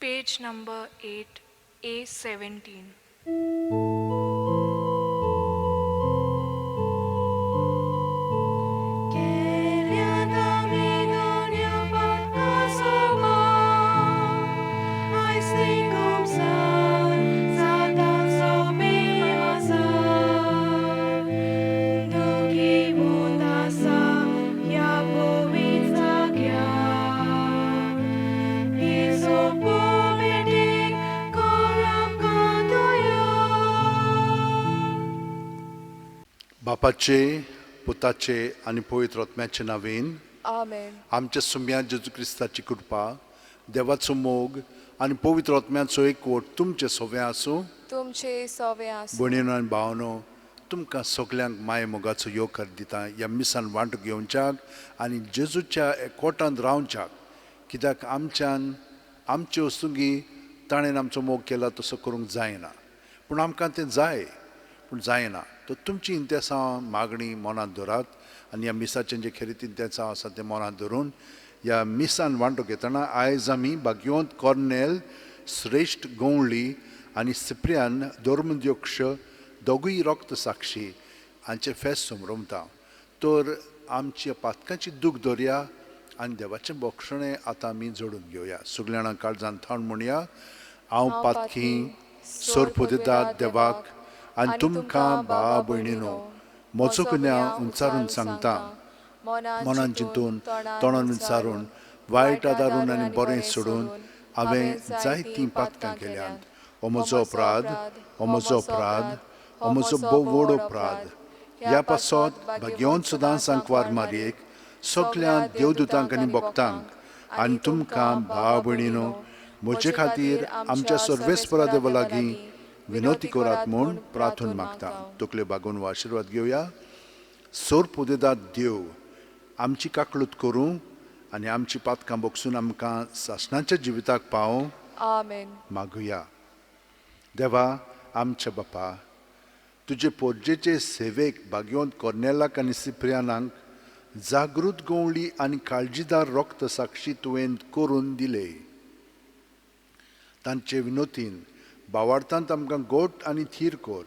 Page number 8, A17. बापाचे पुताचे आणि पवित्र आत्म्याचे नावेन Amen. आमच्या सुम्या जेजू क्रिस्ताची कृपा देवाचो मोग आणि पवित्र आत्म्याचो एकवट तुमचे सगळे आसूं. तुमचे सवे आसूं. भयणीनो आनी भावनो, तुमकां सगल्यांक माये मोगाचो येवकार दिता ह्या मिसान वांटो घेवच्याक आनी जेजूच्या एकवटांत रावच्याक. कित्याक आमचे वस्तुंगी ताणें आमचो मोग केला तसो करूंक जायना, पूण आमकां तें जाय, पूण जायना. तो तुमची इंतेसां मागणी मनांत धरात आनी ह्या मिसाचें जे खरें इंतेसां आसा तें मनांत धरून ह्या मिसान वांटो घेतना आयज आमी भाग्यवंत कॉर्नेल, श्रेश्ठ गवळी आनी सिप्रियान धर्मध्यक्ष दोगूय रक्त साक्षी हांचे फेस्त समरमता. तर आमच्या पातकांची दूख धरया आनी देवाचें बोक्षणें आतां आमी जोडून घेवया. सगल्या जाणां काळजान थंड म्हणया. हांव पातकी सोरपो दितात देवाक आनी तुमकां भावा भयणीनो म्हजो गुन्यांव उंचारून सांगता. मनान चिंतून तोंडान विचारून वायट आदारून आनी बरें सोडून हांवें जायतीं पातकां केल्यात. हो म्हजो अपराध, हो म्हजो अपराध, हो म्हजो व्हड अपराध. ह्या पासत भाग्यवंत सदां सांकवार मारयेक सगल्या देवदूतांक आनी भक्तांक आनी तुमकां भावा भयणीनो म्हजे खातीर आमच्या सर्वेस्परा देवा लागीं विनोती करात म्हूण प्रार्थना मागता. तकले बागून आशिर्वाद घेवया. सोर दितात देव आमची काकळूत करूं आनी आमची पातकां बोगसून आमकां सासणाच्या जिविताक पावों. आमेन. मागुया. देवा आमच्या बापा, तुजे पोरजेचे सेवेक भाग्यवंत कॉर्नेलाक आनी सिप्रियानांक जागृत गवळी आनी काळजीदार रक्त साक्षी तुवें करून दिले. तांचे विनोतीन भावार्थांत आमकां गोट आनी थीर कोर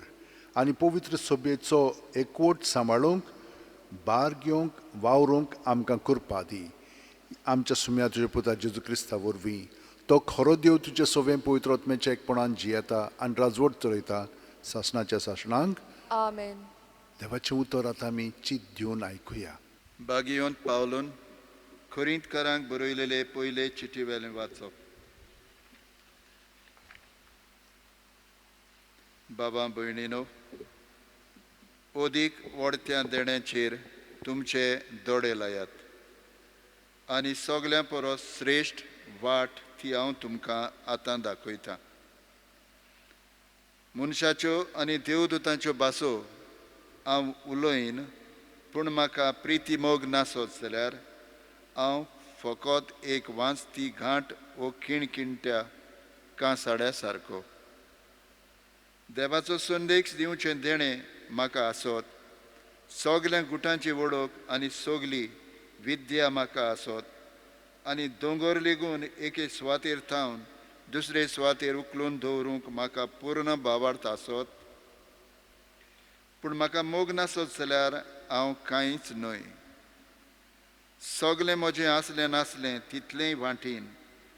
आनी पवित्र सोबेचो एकवट सांबाळूंक भार घेवंक वावरूंक आमकां कृपा दी. आमच्या सुम्या तुज्या पुता जेजू क्रिस्ता वरवीं तो खरो देव तुजे सवें पवित्र आत्म्याच्या एकपणान जियेता आनी राजवट चलयता सासणाच्या सासणांक. आमेन. देवाचें उतर आतां आमी चित दिवन आयकुया. भाग्यवंत पावलून कोरिंतकारांक बरयलेले पयले चिटी वेलें वाचप. बाबा भयणीनो, ओदीक वडत्या देण्याचेर तुमचे दोळे लायात आनी सगल्या परस श्रेश्ठ वाट ती हांव तुमकां आतां दाखयतां. मनशाच्यो आनी देवदूतांच्यो भासो हांव उलयन, पूण म्हाका प्रिती मोग नासत जाल्यार हांव फकत एक वाचती घांट वो किणकिणट्या कांसाड्या सारको. देवाचो संदेश दिवचें देणें म्हाका आसत, सगल्या गुटांची वळख आनी सगली विद्या म्हाका आसत, आनी दोंगर लेगून एके सुवातेर थावन दुसरे सुवातेर उखलून दवरूंक म्हाका पूर्ण भावार्थ आसत. पूण म्हाका मोग नासत जाल्यार हांव कांयच न्हय. सगलें म्हजें आसलें नासलें तितलेंय वांटीन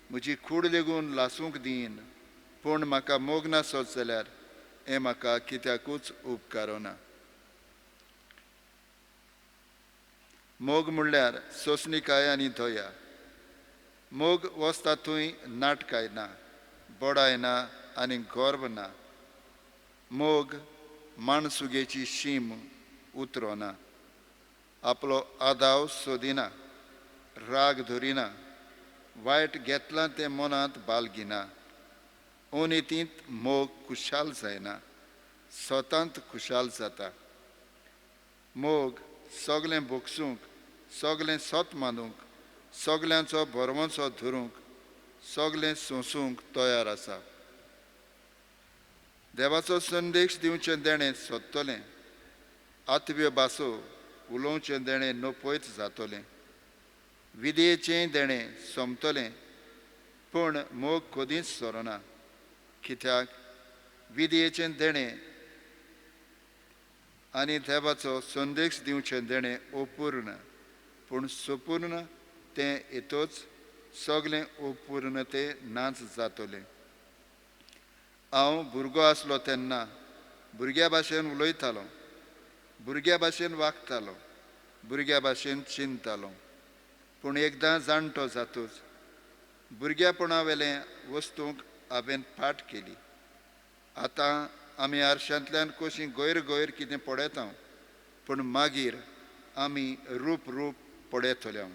म्हजी कूड लेगून लासूंक दीन, पूण म्हाका मोग नासत जाल्यार हें म्हाका कित्याकूच उपकारोना. मोग म्हणल्यार सोंसणीकाय आनी दया. मोग वचता थंय नाटकाय ना, बोडाय ना आनी गर्व ना. मोग माणसुगेची शीम उतरोना, आपलो आदाव सोदिना, राग धरिना, वायट घेतलां तें मनांत बालगिना. उनितींत मोग खुशाल जायना, स्वतांत खुशाल जाता. मोग सगलें भोगसूंक, सगलें सोत मानूंक, सगल्यांचो बरवंसो धरूंक, सगलें सोंसूंक तयार आसा. देवाचो संदेश दिवचें देणें सोदतलें, आत्व्य भासो उलोवचें देणें नपयत जातलें, विदेचें देणें सोंपतलें, पूण मोग कधीच सोरना, कित्याक विधयेचें देणें आनी देवाचो संदेश दिवचें देणें अपूर्ण, पूण सुपूर्ण तें येतोच सगलें अपूर्णते नाच जातलें. हांव भुरगो आसलो तेन्ना भुरग्या भाशेन उलयतालो, भुरग्या भाशेन वागतालो, भुरग्या भाशेन चिंततालो. पूण एकदां जाणटो जातूच भुरग्यापणावेलें वस्तूंक हांवें पाठ केली. आतां आमी आरशांतल्यान कशीं गैर गैर कितें पळयता, पूण मागीर आमी रूप रूप पळयतल्यो.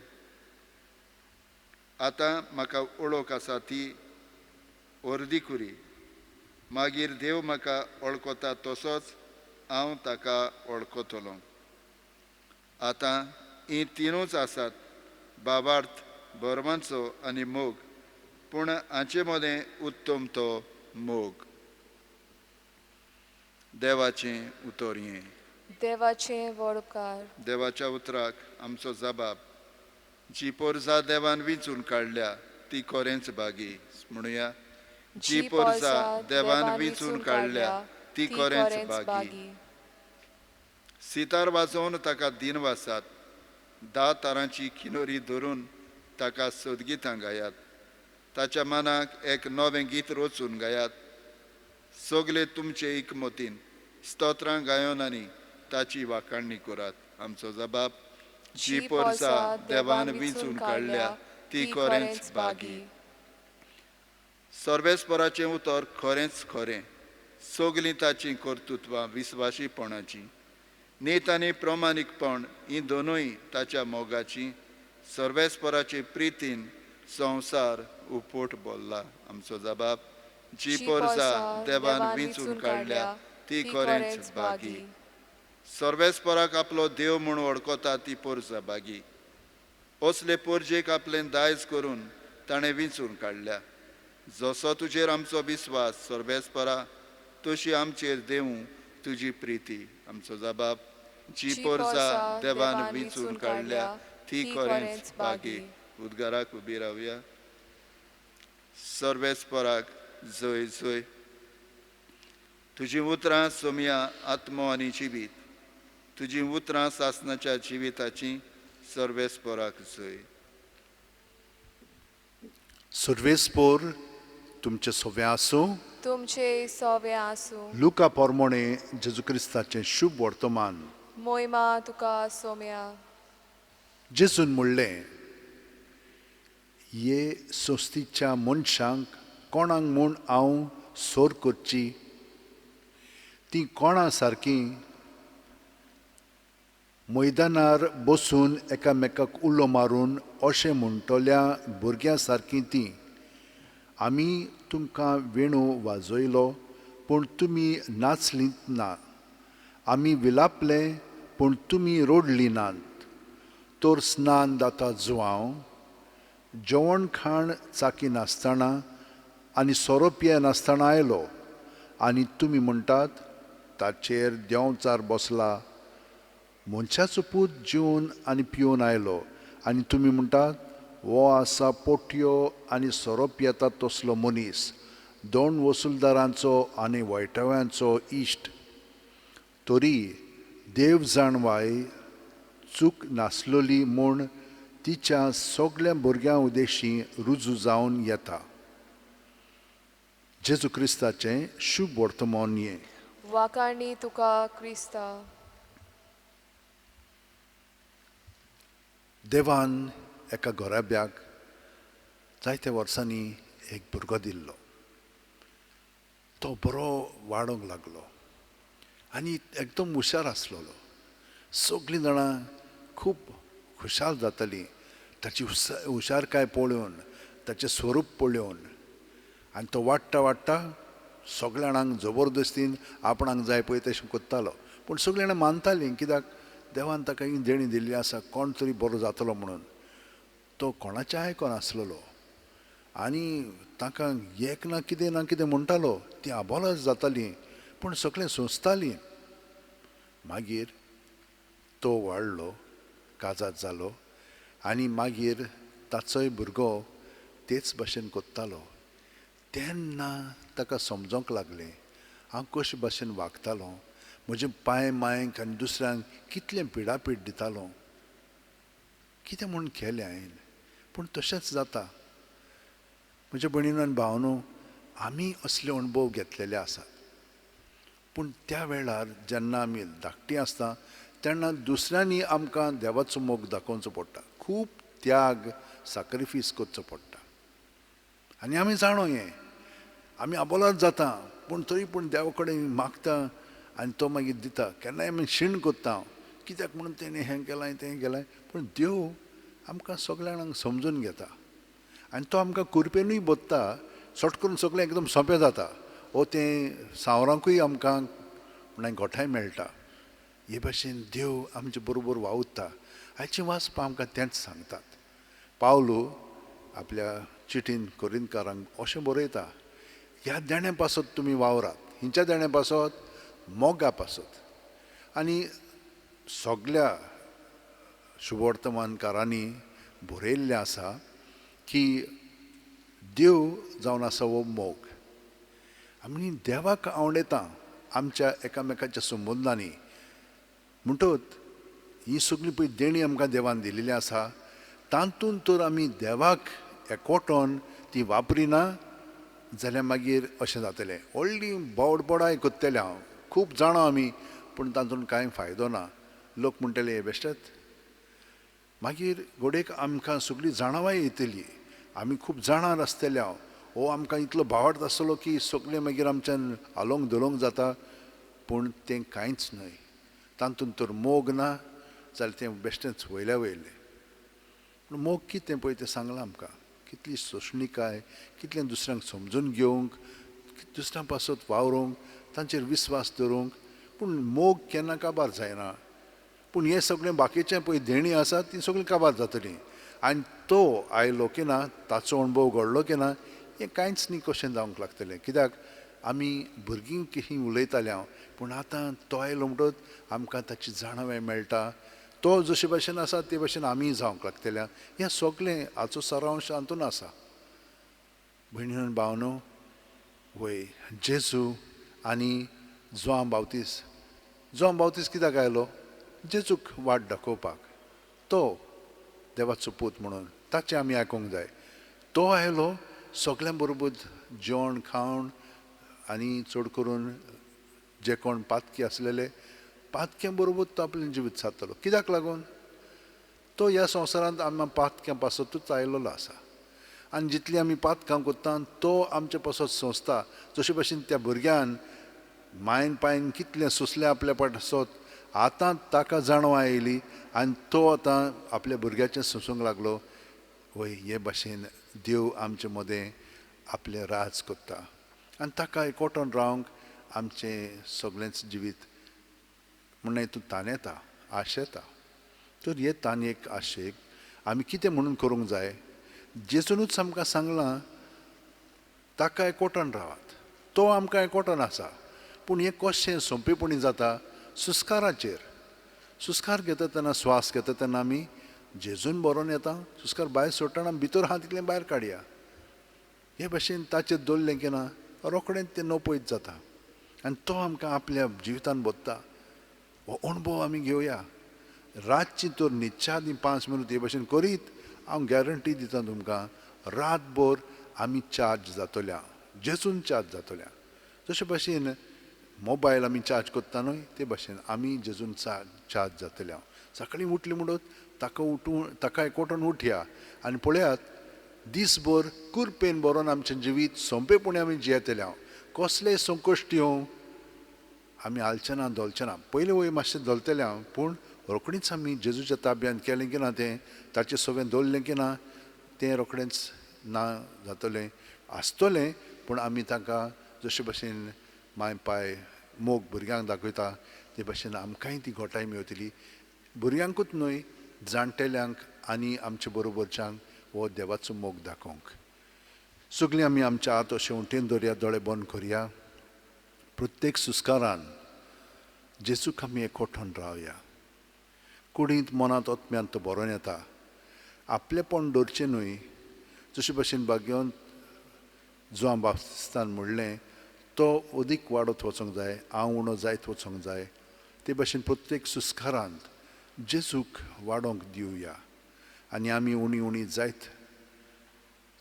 आतां म्हाका वळख आसा ती अर्दी कुरी, मागीर देव म्हाका वळखता तसोच हांव ताका वळखतलों. आतां हीं तिनूच आसात, भावार्थ, भरमांचो आनी मोग, पूण हाचे मदें उत्तम तो मोग. देवाचें उतर हें. देवाचें वळकार. देवाच्या उतराक आमचो जबाब. जी पोरसां देवान विंचून काडल्या ती खरेंच बागी. म्हणुया, जी पोरसां देवान विंचून काडल्या ती खरेंच बागी. सितार वाजोवन ताका दिनवासात, 10 तारांची किनोरी धरून ताका सदगीतां गायात. ताच्या मनाक एक नवें गीत रचून गायात. सगले तुमचे एकमतीन स्तोत्रां गायोन आनी ताची वाखाणणी करात. आमचो जबाब. जी पोरसां देवान विंचून काडल्या ती खरेंच बागी. सर्वेस्पराचें उतर खरेंच खरें. सगलीं ताची कर्तुत्वां विस्वाशीपणाची. नीत आनी प्रमाणीकपण हीं दोनूय ताच्या मोगाची. सर्वेस्पराचे प्रितीन संवसार उपोट बोल्ला. आमचो जबाब. जी पोरसां देवान विंचून काडल्या ती खरेंच बागी. सर्वेस्पराक आपलो देव म्हूण वळखता ती पोरसां बागी. असले पोरजेक आपलें दायज करून ताणें विंचून काडल्या. जसो तुजेर आमचो विस्वास सर्वेस्परा, तशी आमचेर देवूं तुजी प्रिती. आमचो जबाब. जी पोरसां देवान विंचून काडल्या ती खरेंच बागी. उद्गाराक उबी रावया. सर्वेस्पराक जय जय. तुजीं उतरां सोम्या आत्मो आनी जिवीत. तुजीं उतरां सासणाच्या जिविताची. सर्वेस्पराक जय. सर्वेस्पोर तुमचे सोवे आसूं. तुमचे सोवे आसूं. लुका पोरमोणे जेजू क्रिस्ताचें शुभ वर्तमान. मोहिमा तुका सोम्या. जेजून म्हणलें, ये सोस्तीच्या मनशांक कोणाक म्हूण हांव सोर करची. ती कोणा सारकीं मैदानार बसून एकामेकाक उलो मारून अशें म्हणटल्या भुरग्यां सारकीं तीं. आमी तुमकां वेणू वाजयलो पूण तुमी नाचलींच ना. आमी विलापले पूण तुमी रोडलीं नात. तर स्नान जाता जुवांव, जेवण खाण चाकी नासतना आनी सोरो पिये नासतना आयलो, आनी तुमी म्हणटात ताचेर देंवचार बसला. मनशाचो पूत जेवन आनी पिवन आयलो, आनी तुमी म्हणटात हो आसा पोटयो आनी सोरो पियेता तसलो मनीस, दोन वसूलदारांचो आनी वैटव्यांचो इश्ट. तरी देव जाणवाय चूक नासलोली म्हूण तिच्या सगळ्या भुरग्यां उदेशी रुजू जावन येता. जेजू क्रिस्ताचें शुभ वर्तमान हें. वाखाणणी तुका क्रिस्ता. देवान एका घोराब्याक जायत्या वर्सांनी एक भुरगो दिल्लो. तो बरो वाडोंक लागलो आनी एकदम हुशार आसलोलो. सगळीं जाणां खूब खुशाल जातालीं ताची हुशारकाय पळोवन, ताचें स्वरूप पळोवन. आनी तो वाडटा वाडटा सगळ्या जाणांक जबरदस्तीन आपणाक जाय पळय तशें कोत्तालो. पूण सगळीं जाणां मानतालीं, कित्याक देवान ताका ही देणी दिल्ली आसा, कोण तरी बरो जातलो म्हणून. तो कोणाचें आयकोनासलोलो आनी ताका एक ना कितें म्हणटालो. ती आबोलाच जातालीं पूण सगळें सोंसतालीं. मागीर तो वाडलो, काजाद जालो आनी मागीर ताचोय भुरगो तेच भाशेन कोत्तालो तेन्ना ताका समजोंक लागलें हांव कशे भाशेन वागतालो म्हजे पांय मांयक आनी दुसऱ्यांक कितलें पिडापीड दितालो कितें म्हूण केलें हांवें पूण तशेंच जाता म्हज्या भयणीनो आनी भावनो आमी असले अणभव घेतलेले आसात पूण त्या वेळार जेन्ना आमी धाकटीं आसता तेन्ना दुसऱ्यांनी आमकां देवाचो मोग दाखोवचो पडटा खूब त्याग सॅक्रिफीस करचो पडटा आनी आमी जाणो हें आमी आबोलाद जाता पूण तरी पूण देवा कडेन मागता आनी तो मागीर दिता केन्नाय आमी शीण कोत्ता कित्याक म्हणून तेणें हें केलां तें केलां पूण देव आमकां सगळ्यांक समजून घेता आनी तो आमकां कुरपेनूय बोत्ता सट करून सगळें एकदम सोंपें जाता ओ तें सांवरांकूय आमकां म्हणल्यार घोठाय मेळटा हे भाशेन देव आमचे बरोबर वावुरता आयची वाचपां आमकां तेंच सांगतात पावलो आपल्या चिठीन कोरिंतकारांक अशें बरयता ह्या देण्या पासत तुमी वावरात हिंच्या देण्या पासत मोगा पासत आनी सगळ्या शुभवर्तमानकारांनी बरयल्लें आसा की देव जावन आसा हो मोग आमी देवाक आवडटा आमच्या एकामेकाच्या संबंदांनी म्हणटत ही सगळी पळय देणी आमकां देवान दिलेली आसा तातूंत तर आमी देवाक एकवटोन ती वापरिना जाल्यार मागीर अशें जातलें व्हडली बोडबोडाय कोत्तेले हांव खूब जाणा आमी पूण तातूंत कांय फायदो ना लोक म्हणटले हे बेश्टेत मागीर घोडेक आमकां सगळीं जाणावाय येतली आमी खूब जाणां आसतले हांव हो आमकां इतलो भावार्थ आसलो की सगळें मागीर आमच्यान आलोंक धोलोंक जाता पूण तें कांयच न्हय तातूंत तर मोग ना जाल्यार तें बेश्टेंच वयल्या वयलें पूण मोग कितें पळय तें सांगलां आमकां कितली सोंसणीकाय कितलें दुसऱ्यांक समजून घेवंक दुसऱ्यां पासत वावरूंक तांचेर विस्वास दवरूंक पूण मोग केन्ना काबार जायना पूण हें सगळें बाकीचें पळय देणी आसा ती सगळीं काबार जातलीं आनी तो आयलो की ना ताचो अणभव घडलो की ना हें कांयच न्ही कशें जावंक लागतलें कित्याक आमी भुरगीं कशीं उलयताले हांव पूण आतां तो आयलो म्हणटच आमकां ताची जाणावें मेळटा तो जशे भाशेन आसा ते भाशेन आमी जावंक लागतले हें सगळें हाचो सारांश हातून आसा भयणीनो आनी भावनो वय जेजू आनी जोआन बावतीस कित्याक आयलो जेजूक वाट दाखोवपाक तो देवाचो पूत म्हणून ताचें आमी आयकूंक जाय तो आयलो सगळ्यां बरोबर जेवण खावण आनी चड करून जे कोण पातकी आसलेले पातक्यां बरोबर तो आपलें जिवीत सादतालो कित्याक लागून तो ह्या संवसारांत आमी पातक्यां पासतूच आयिल्लो आसा आनी जितली आमी पातकां कोत्ता तो आमचे पासत सोंसता जशे भशेन त्या भुरग्यान मायन पायन कितलें सुसलें आपल्या पासत आतां ताका जाणवा येयली आनी तो आतां आपल्या भुरग्याचें सोंसूंक लागलो वय हे भाशेन देव आमचे मदें आपलें राज कोत्ता आनी ताका एकवटोन रावंक आमचें सगळेंच जिवीत म्हणून हितून ताण येता आश येता तर हे ताणयेक आशेक आमी कितें म्हणून करूंक जाय जेजूनूच आमकां सांगलां ताका एकवटोन रावात तो आमकां एकवटोन आसा पूण हें कशें सोंपेपणी जाता सुस्कार घेता तेन्ना स्वास घेता तेन्ना आमी जेजून बरोवन येता सुस्कार भायर सोडटना भितर आहा तितलें भायर काडया हे भाशेन ताचेर दवरलें की ना रोखडें तें नपयत जाता आनी तो आमकां आपल्या जिवितान बोत्ता हो अणभव आमी घेवया रातची तर न्हिदच्या 5 मिनट हे भाशेन करीत हांव गॅरंटी दिता तुमकां रातभर आमी चार्ज जातल्या जेजून चार्ज जातल्या जशे भाशेन मोबायल आमी चार्ज कोत्ता न्हय ते भाशेन आमी जेजून चार्ज जातल्या सकाळीं उठली म्हणत ताका एकवटोन उठया आनी पळयात दीसभर कुरपेन बरोवन आमचें जिवीत सोंपेपणी आमी जियेतल्या कसलेय संकश्ट येवं आमी हालचें ना दोलचें ना पयलीं वय मातशें दोलतलें हांव पूण रोखडींच आमी जेजूच्या ताब्यांत केलें की ना तें ताचें सगळें दवरलें की ना तें रोखडेंच ना जातलें आसतलें पूण आमी ताका जशे भशेन माय पाय मोग भुरग्यांक दाखयता ते भशेन आमकांय ती घोटाय मेळटली भुरग्यांकूच न्हय जाणटेल्यांक आनी आमचे बरोबरच्यांक हो देवाचो मोग दाखोवंक सगळीं आमी आमच्या हात अशें उंटेन दवरया दोळे बंद करया प्रत्येक सुस्कारान जेजूक आमी एकवटोन रावया कुडींत मनांत ओतम्यांत तो बरोवन येता आपलेपण दवरचें न्हय जशे भशेन भाग्योन जुआं बाप्तिस्तान म्हणलें तो अदीक वाडत वचोंक जाय, हांव उणो जायत वचोंक जाय, ते भशेन प्रत्येक सुस्कारांत जेजूक वाडोवंक दिवया आनी आमी उणी उणी जायत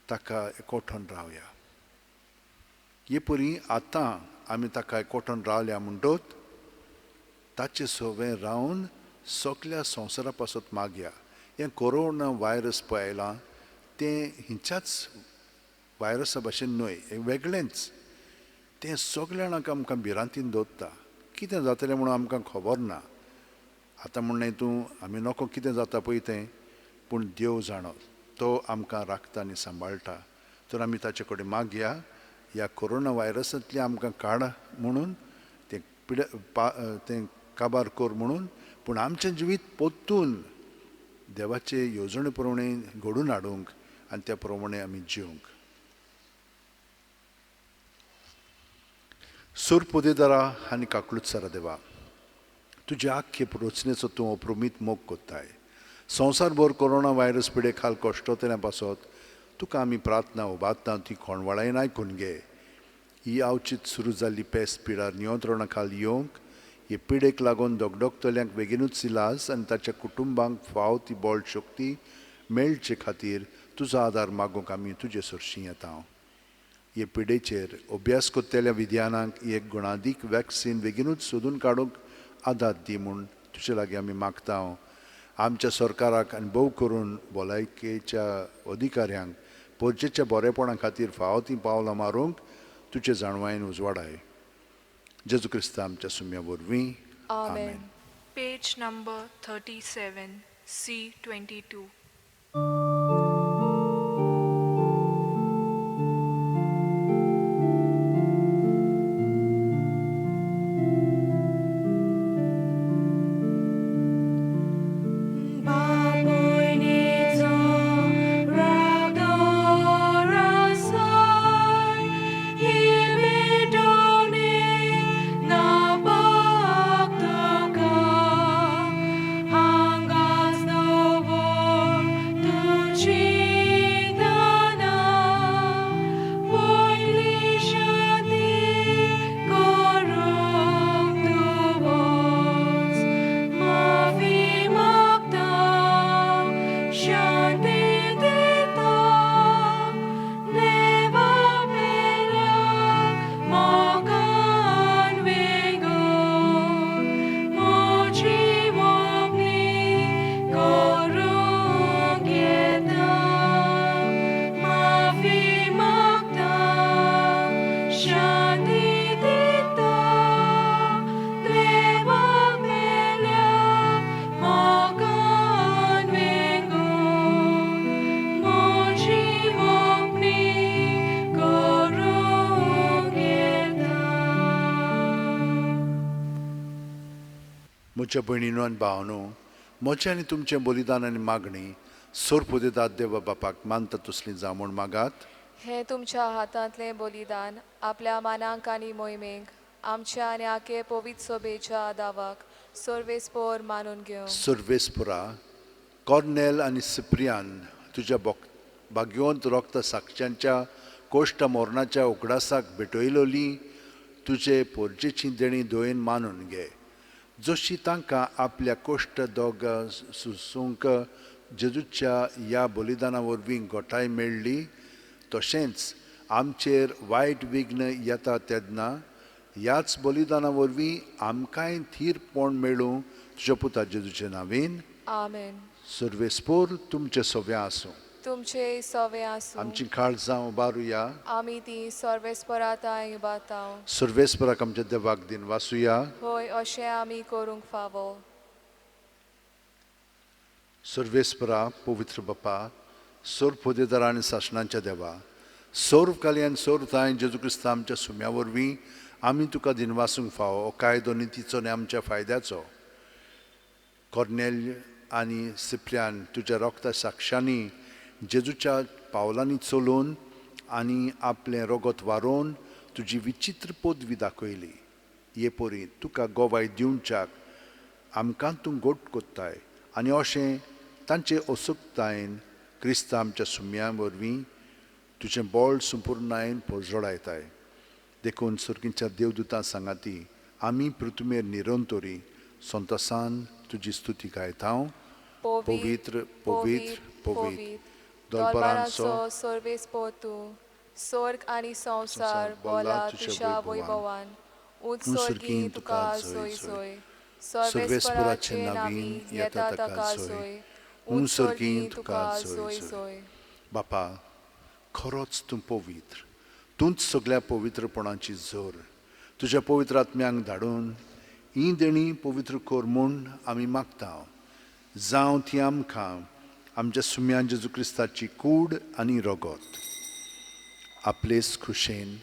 ताका एकवठून रावया. हे परी आतां आमी ताका एकवठून रावल्या म्हणटोच ताचे सोबे रावन सगल्या संवसारा पासत मागया. हें कोरोना व्हायरस पळय आयलां तें हिंच्याच व्हायरसा भशेन न्हय, हें वेगळेंच. तें सगळ्यांक आमकां भिरांतीन दवरता. कितें जातलें म्हणून आमकां खबर ना. आतां म्हणलें हितूं आमी नोको कितें जाता पळय तें, पूण देव जाणो तो आमकां राखता आनी सांबाळटा. तर आमी ताचे कडेन मागया ह्या कोरोना व्हायरसांतलें आमकां काड म्हणून, तें काबार कर म्हणून, पूण आमचें जिवीत पोत्तून देवाचे येवजणे प्रमाणे घडोवन हाडूंक आनी त्या प्रमाणे आमी जिवंक. सूर पोदेदारा आनी काकूळसारा देवा, तुजे आख्खे रचनेचो तूं अप्रुमीत मोग कोत्ताय. संवसारभर कोरोना व्हायरस पिडे खाल कश्टतल्या पासत तुका आमी प्रार्थना उबारता, ती खोणवळायेन आयकून घे. ही आवचीत सुरू जाल्ली पेस्त पिडार नियंत्रणा खाल येवंक, हे पिडेक लागून दोगदोगतल्यांक बेगीनूच इलाज आनी ताच्या कुटुंबांक फाव ती बळ शक्ती मेळचे खातीर तुजो आदार मागूंक आमी तुजे सरशीं येता. हे पिडेचेर अभ्यास कोत्तेल्या विद्यानांक एक गुणादीक वॅक्सीन बेगीनूच सोदून काडूंक आदार दी म्हूण तुजे लागीं आमी मागता. आमच्या सरकाराक आनी भोव करून भलायकेच्या अधिकाऱ्यांक पोरचेच्या बरेपणा खातीर फाव ती पावलां मारूंक तुजे जाणवायेन उजवाडाय. जेजू क्रिस्त आमच्या सुम्या वरवीं. आमेन. Page number 37, C22. म्हज्या भयणीनो आनी भावनो, म्हजें आनी तुमचें बलिदान आनी मागणी सोर पोदेदाद देवा बापाक मानता तसलीं जावं म्हूण मागात. हे तुमच्या हातांतलें बलिदान आपल्या मानांक आनी मोहिमेक आमच्या आनी आखे पवित्र सोबेच्या आदावाक सर्वेस्पोर मानून घेवं. सर्वेस्पुरा, कॉर्नेल आनी सिप्रियान तुज्या भाग्यवंत रक्त साक्षांच्या कोश्ट मोरणाच्या उगडासाक भेटयलोली तुजे पोरचेची देणी दोयेन मानून घे. जशी तांकां आपल्या कोश्ट दोग सुसूंक जेजूच्या ह्या बलिदाना वरवीं गोठाय मेळ्ळी, तशेंच आमचेर वायट विघ्न येता तेन्ना ह्याच बलिदाना वरवीं आमकांय थीरपण मेळूं तुज्या पुता जेजूचे नांवेन. आमेन. सर्वेस्पोर तुमचे सोबे आसूं. तुमचे सवे आसूं. आमची काळजां उबारुया. आमी ती सर्वेस्पराताय उबारताव. सर्वेस्पराक आमच्या देवाक दिन वासुया. होय, अशें आमी करूंक फावो. सर्वेस्परा पवित्र बापा, सोर पोदेदारा आनी शासनांच्या देवा, सोर काली आनी सोर ताय जेजू क्रिस्त आमच्या सुम्या वरवीं आमी तुका दिनवासूंक फावो. हो कायदो नितीचो आनी आमच्या फायद्याचो. कॉर्नेल आनी सिप्रियान तुज्या रक्ता साक्षांनी जेजूच्या पावलांनी चलून आनी आपलें रगत वारोवन तुजी विचित्र पदवी दाखयली. हे परी तुका गोवाय दिवच्याक आमकां तूं गोट कोत्ताय आनी अशें तांचे असुकतायेन क्रिस्त आमच्या सुम्या वरवीं तुझें बोळ संपूर्णायेन पोजोडायताय देखून सुर्गींच्या देवदूतां सांगाती आमी पृथ्वीर निरंतरी संतोसान तुजी स्तुती गायतां पवित्र पवित्र पवित्र दरबारांचो सर्वेस्पो तूं स्वर्ग आनी संवसार बोला तुझ्या वैभवान उत्सर्गी तुका सोय सोय सर्वेस्पराचे नावी येता ताका सोय उत्सर्गी तुका सोय सोय बापा खरोच तूं पवित्र तूंच सगळ्या पवित्रपणाची जोर तुज्या पवित्र आत्म्यांक धाडून ही देणी पवित्र कर म्हूण आमी मागता जावं ती आमकां आमच्या सुम्या जेजू क्रिस्ताची कूड आनी रगत आपलेच खुशेन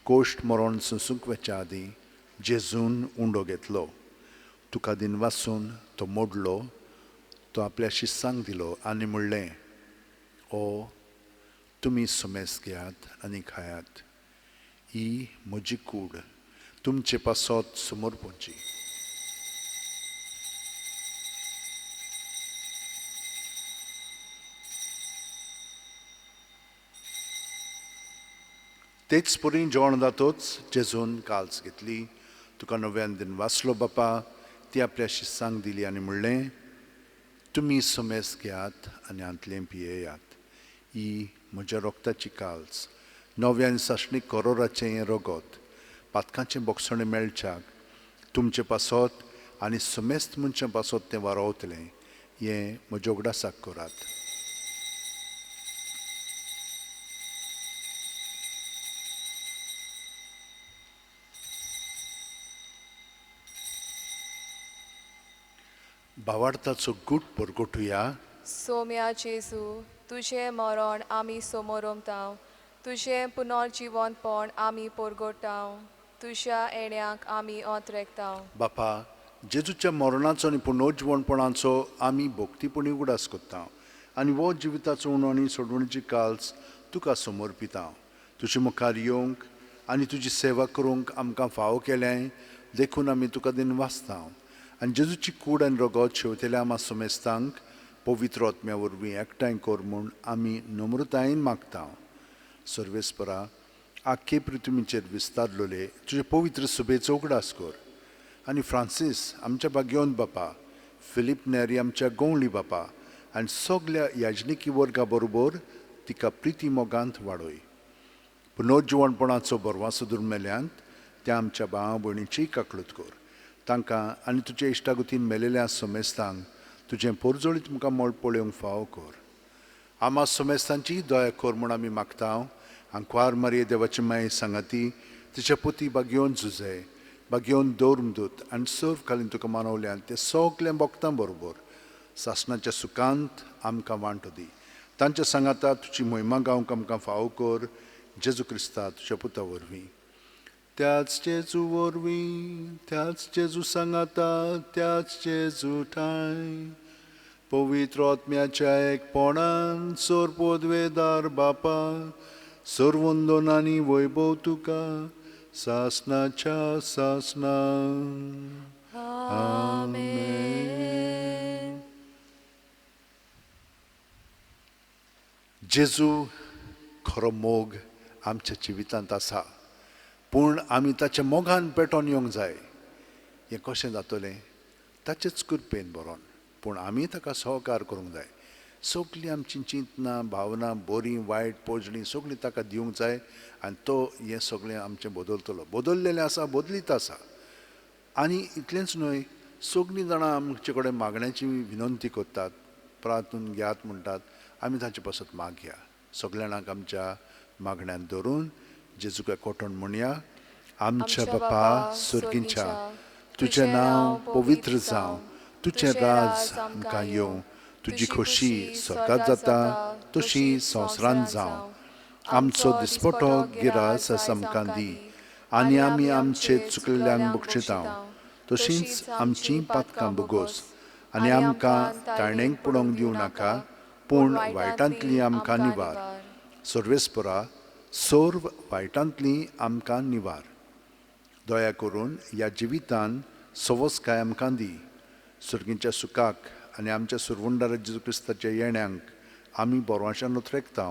कोश्ट मरण सुसूंक वेच्या आदी जेजून उंडो घेतलो तुका दिन वाचून तो मोडलो तो आपल्या शिस्सांक दिलो आनी म्हणलें ओ तुमी सुमेस घेयात आनी खायात ही म्हजी कूड तुमचे पासत समोर पोंची तेच परी जेवण जातोच जेजून काल्स घेतली तुका नव्यान दिन वाचलो बापा ती आपल्या शिस्सांक दिली आनी म्हणलें तुमी सुमेस घेयात आनी आंतलें पियेयात ही म्हज्या रोगताची काल्स नव्यान सासणी करोराचें रगत पातकांचें बोगसणें मेळच्याक तुमचे पासत आनी सुमेस्त मनशा पासत तें वारोवतलें हें म्हज्या उगडासाक करात भावार्थाचो गूट परगोटुया सोम्या जेजू तुझें मरण आमी समोरमताव तुझें पुनर्जिवनपण आमी परगोटाव तुज्या येण्याक आमी ओंत्रेकताव बापा जेजूच्या मरणाचो आनी पुनर्जिवणपणाचो आमी भोक्तीपणी उगडास कोत्ता आनी वो जिविताचो उणो आनी सोडवणीची काल्स तुका समर्पिता तुजे मुखार येवंक आनी तुजी सेवा करूंक आमकां फावो केलें देखून आमी तुका दिन वाचता आनी जेजूची कूड आनी रगत शेवतेल्या आमा सुमेस्तांक पवित्र आत्म्या वरवीं एकठांय कर म्हूण आमी नम्रतायेन मागता सर्वेस्परा आख्खे पृथ्वीचेर विस्तारलोले तुजे पवित्र सुबेचो उगडास कर आनी फ्रांसीस आमच्या भाग्योन बापा फिलीप नेरी आमच्या गवळी बापा आनी सगळ्या याजनिकी वर्गा बरोबर तिका प्रिती मोगांत वाडय पुनर्जिवणपणाचो बरवासो दुर्मेल्यांत त्या आमच्या भावा भयणीची काकळूत कर तांकां आनी तुजे इश्टागतीन मेलेल्या समेस्तांक तुजें पोरजोळीत तुमकां मोळ पळोवंक फावो कर आमा समेस्तांची दया कर म्हूण आमी मागता आंकवार मारये देवाची माय सांगाती तिच्या पुती बागयोन झुजे बागयोन दौरमदूत आनी सर्व घालीन तुका मानवल्यान ते सगल्या भक्तां बरोबर सासणाच्या सुखांत आमकां वांटो दी तांच्या सांगाता तुजी महिमा गावंक आमकां फावो कर जेजू क्रिस्ता तुज्या पुता वरवीं त्याच जेजू वरवीं त्याच जेजू सांगाता त्याच जेजू ठाय पवित्र आत्म्याच्या एकपणान सोर पोदवेदार बापा सर्वंदोनांनी वैभव तुका सासणाच्या सासना आमेन. जेजू खरो मोग आमच्या जिवितांत आसा पूण आमी ताच्या मोगान पेटोवन येवंक जाय हें कशें जातलें ताचेच कृपेन बरोवन पूण आमी ताका सहकार करूंक जाय सगळीं आमची चिंतना भावना बरीं वायट पोजणी सगळीं ताका दिवंक जाय आनी तो हें सगळें आमचें बदलतलो बदललेलें आसा बदलीत आसा आनी इतलेंच न्हय सगळीं जाणां आमचे कडेन मागण्याची विनंती करतात प्रार्थून घेयात म्हणटात आमी ताचे पासत मागया सगळ्या जाणांक आमच्या मागण्यान धरून जेजूक एकवटून म्हणया आमच्या बापा सुर्गींच्या तुजें नांव पवित्र जावं तुजें राज आमकां येवं तुजी खोशी स्वर्गांत जाता तशी संवसारांत जावं आमचो दिसपटो गिरास आसा आमकां दी आनी आमी आमचे चुकलेल्यांक बक्षिता तशींच आमचीं पातकां बोगोस आनी आमकां ताळणेक पडोवंक दिवं नाका पूण वायटांतली आमकां निवार सर्वेस्परा सर्व वायटांतली आमकां निवार दया करून ह्या जिवितान सवस्काय आमकां दी सुर्गींच्या सुखाक आनी आमच्या सुरवंडार जेजू क्रिस्ताच्या येण्याक आमी बोरवाशान उतरेकता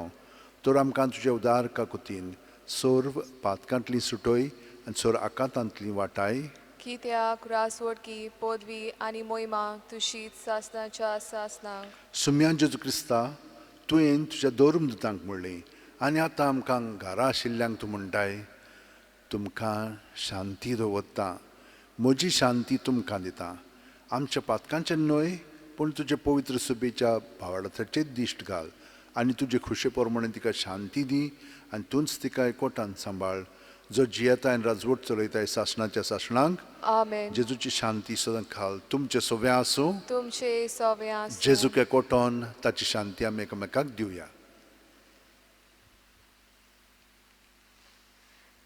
तर आमकां तुजे उदार काकुतीन सोर पातकांतली सुटोय आनी सोर आकांतांतली वाटाय. कित्याक रासवडकी पदवी आनी मोहिमा तुशीच सासनाच्या सासनांक. सुम्या जेजू क्रिस्ता तुवें तुज्या दोरमदूतांक म्हणलें आनी आतां आमकां घरा आशिल्ल्यांक तूं म्हणटाय तुमकां शांती दवरता, म्हजी शांती तुमकां दिता. आमच्या पातकांचें न्हय पूण तुजे पवित्र सुबेच्या भावडाचेर दिश्ट घाल आनी तुजे खुशे प्रमाणे तिका शांती दी आनी तूंच तिका एकवटान सांबाळ जो जियेताय आनी राजवट चलयताय सासणाच्या सासणांक. आमेन. जेजूची शांती सदां घाल तुमचे सव्या आसूं. तुमचे सव्या जेजूक एकवटोन ताची शांती आमी एकामेकाक दिवया.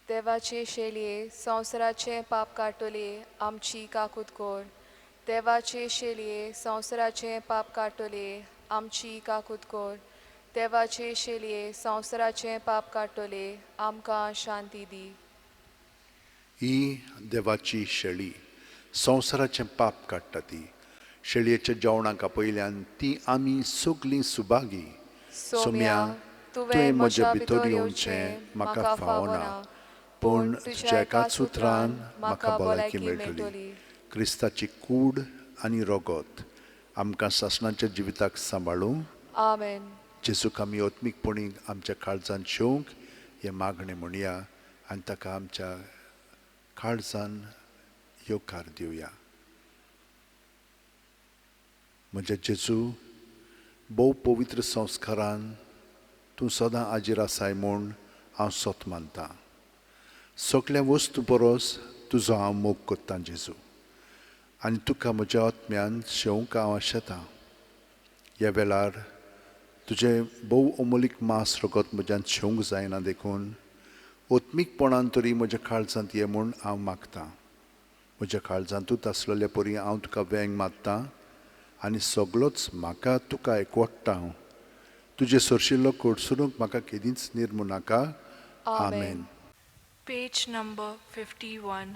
देवाचे शेलये संवसाराचे पाप काटोले आमची काकूत कोर. देवाचे शेलये संवसाराचे पाप काटोले आमची काकूत कोर. देवाचे शेलये संवसाराचे पाप काटोले आमकां शांती दी. ही देवाची शेळी संवसाराचें पाप काडटा ती. शेळयेच्या जेवणाक पयल्यान ती आमी सगलीं सुभागी. सोम्या तुवें म्हज्या भितर येवचें म्हाका फावना पूण तुज्या एकाच उतरान म्हाका भलायकी मेळटली. क्रिस्ताची कूड आनी रगत आमकां सासणाच्या जिविताक सांबाळूं. आमेन. जेजूक आमी ओत्मीकपणी आमच्या काळजांत शेवंक हें मागणें म्हणया आनी ताका आमच्या काळजान येवकार दिवया. म्हज्या जेजू भोव पवित्र संस्कारान तूं सदां आजीर आसाय म्हूण हांव सोत मानतां. सगळ्या वस्तू परस तुजो हांव मोग कोत्तां जेजू आनी तुका म्हज्या आत्म्यान शेवंक हांव आशेतां. ह्या वेळार तुजें भोव अमोलीक मांस रगत म्हज्यान शेवंक जायना देखून ओत्मीकपणान तरी म्हज्या काळजांत ये म्हूण हांव मागतां. म्हज्या काळजांतूच आसलेल्या परी हांव तुका वेंग मागतां आनी सगळोच म्हाका तुका एकवटटा. तुजे सरशिल्लो कोडसुरूंक म्हाका केदींच निर्मू नाका. आमेन. Page number 51,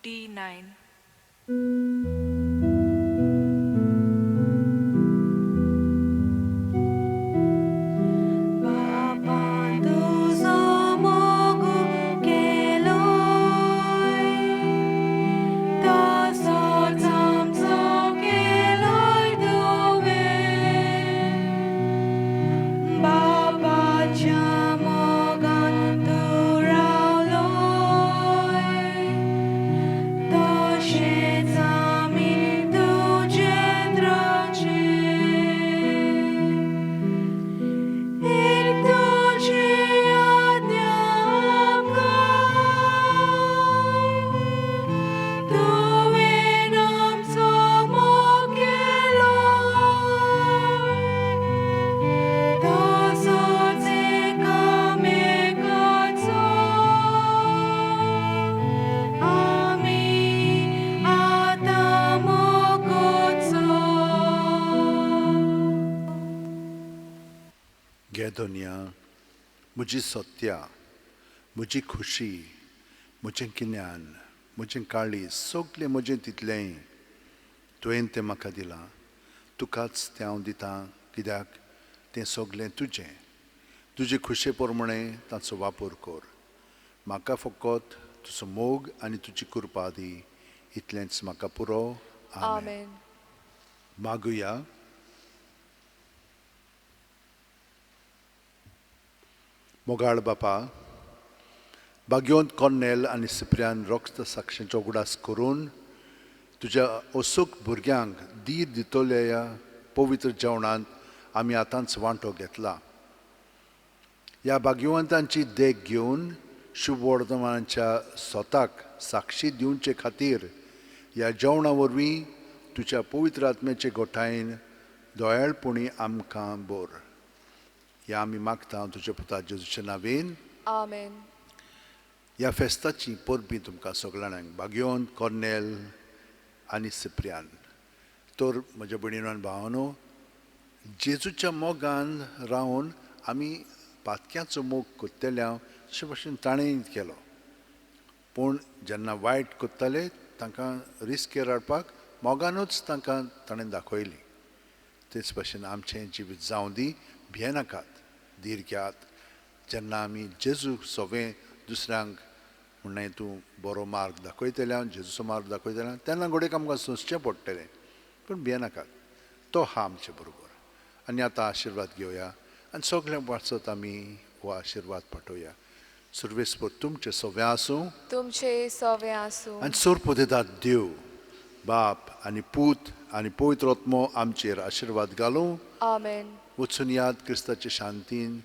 D9. दोनिया म्हजी सत्या, म्हजी खुशी, म्हजें गिन्यान, म्हजें काळीज सगळें म्हजें तितलें तुवें तें म्हाका दिलां. तुकाच तें हांव दितां कित्याक तें सगळें तुजें. तुजे खुशे प्रमाणे ताचो वापर कर. म्हाका फकत तुजो मोग आनी तुजी कृपा दी. इतलेंच म्हाका पुरो. आमेन. मागुया. मोगाळ बापा, बागयोंत कॉर्नेल आनी सिप्रियान रोक्त साक्षींचो उगडास करून तुज्या अचूक भुरग्यांक धीर दितल्या ह्या पवित्र जेवणांत आमी आतांच वांटो घेतला. ह्या भाग्यवंतांची देख घेवन शुभ वर्तमानाच्या स्वताक साक्षी दिवचे खातीर ह्या जेवणा वरवीं तुज्या पवित्र आत्म्याचे गोठायन दोयाळपणी आमकां बोर. ह्या आमी मागता तुज्या पुता जेजूच्या नांवेन. आमेन. ह्या फेस्ताची परबीं तुमकां सगळ्यांक बागयोंत कॉर्नेल आनी सिप्रियान. तर म्हज्या भयणीनो आनी भावानो, जेजूच्या मोगान रावन आमी पातक्याचो मोग कोत्तेल्या अशे भशेन ताणें केलो. पूण जेन्ना वायट कोत्ताले तांकां रिस्केर हाडपाक मोगानूच तांकां ताणें दाखयली. तेच भशेन आमचें जिवीत जावं दी. भियेनाकात, धीर घेयात जेन्ना आमी जेजू सगळें दुसऱ्यांक म्हणणें तूं बरो मार्ग दाखयतल्या जेजूचो मार्ग दाखयतल्या तेन्ना घोडेक आमकां सोंसचें पडटलें पूण भियेनाकात तो आहा आमचे बरोबर आनी आतां आशिर्वाद घेवया आनी सगळ्यांक वाचत आमी हो आशिर्वाद पाठोवया सर्वेस्पर तुमचे सव्या आसूं तुमचे सवे आसूं आनी सोरपोतेतात देव बाप आनी पूत आनी पवित्र आत्मो आमचेर आशिर्वाद घालूं आमेन वचून याद क्रिस्ताचे शांतीन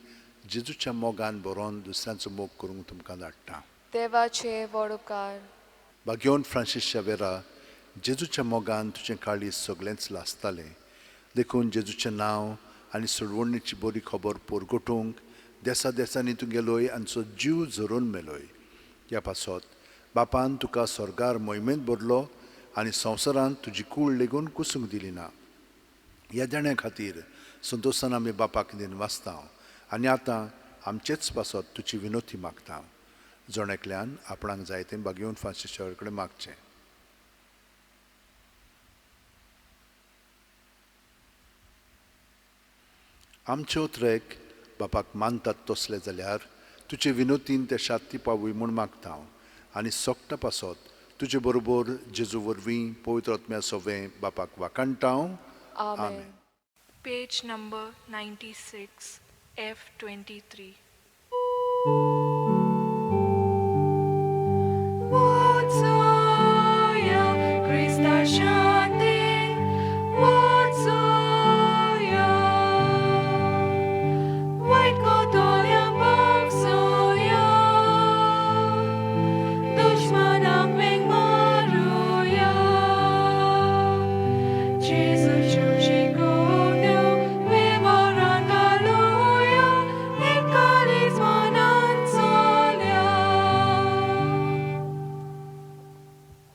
जेजूच्या मोगान बरोवन दुसऱ्यांचो मोग करूंक तुमकां धाडटा देवाचे वडोवकार भाग्योन फ्रांसीस शावेरा जेजूच्या मोगान तुजें काळीज सगळेंच लासतालें देखून जेजूचें नांव आनी सोडवणीची बरी खबर पोरगोटूंक देसा देसांनी तूं गेलोय आनी तुजो जीव झरोवन मेलोय ह्या पासत बापान तुका स्वर्गार मोहिमेंत भरलो आनी संवसारांत तुजी कूळ लेगून कुसूंक दिली ना ह्या देण्या खातीर संतोशान आमी बापाक दिन वाचता आनी आतां आमचेच पासत तुजी विनोती मागता जोणेकल्यान आपणाक जाय तें भाग्योन फ्रांसीस कडेन मागचें आमचे उतरेक बापाक मानतात तसले जाल्यार तुजे विनोतीन ते शांती पावूय म्हूण मागता आनी सोगटा पासत तुजे बरोबर जेजू वरवीं पवित्र आत्म्या सवें बापाक वाकाणटा आमेन Page number 96, F23.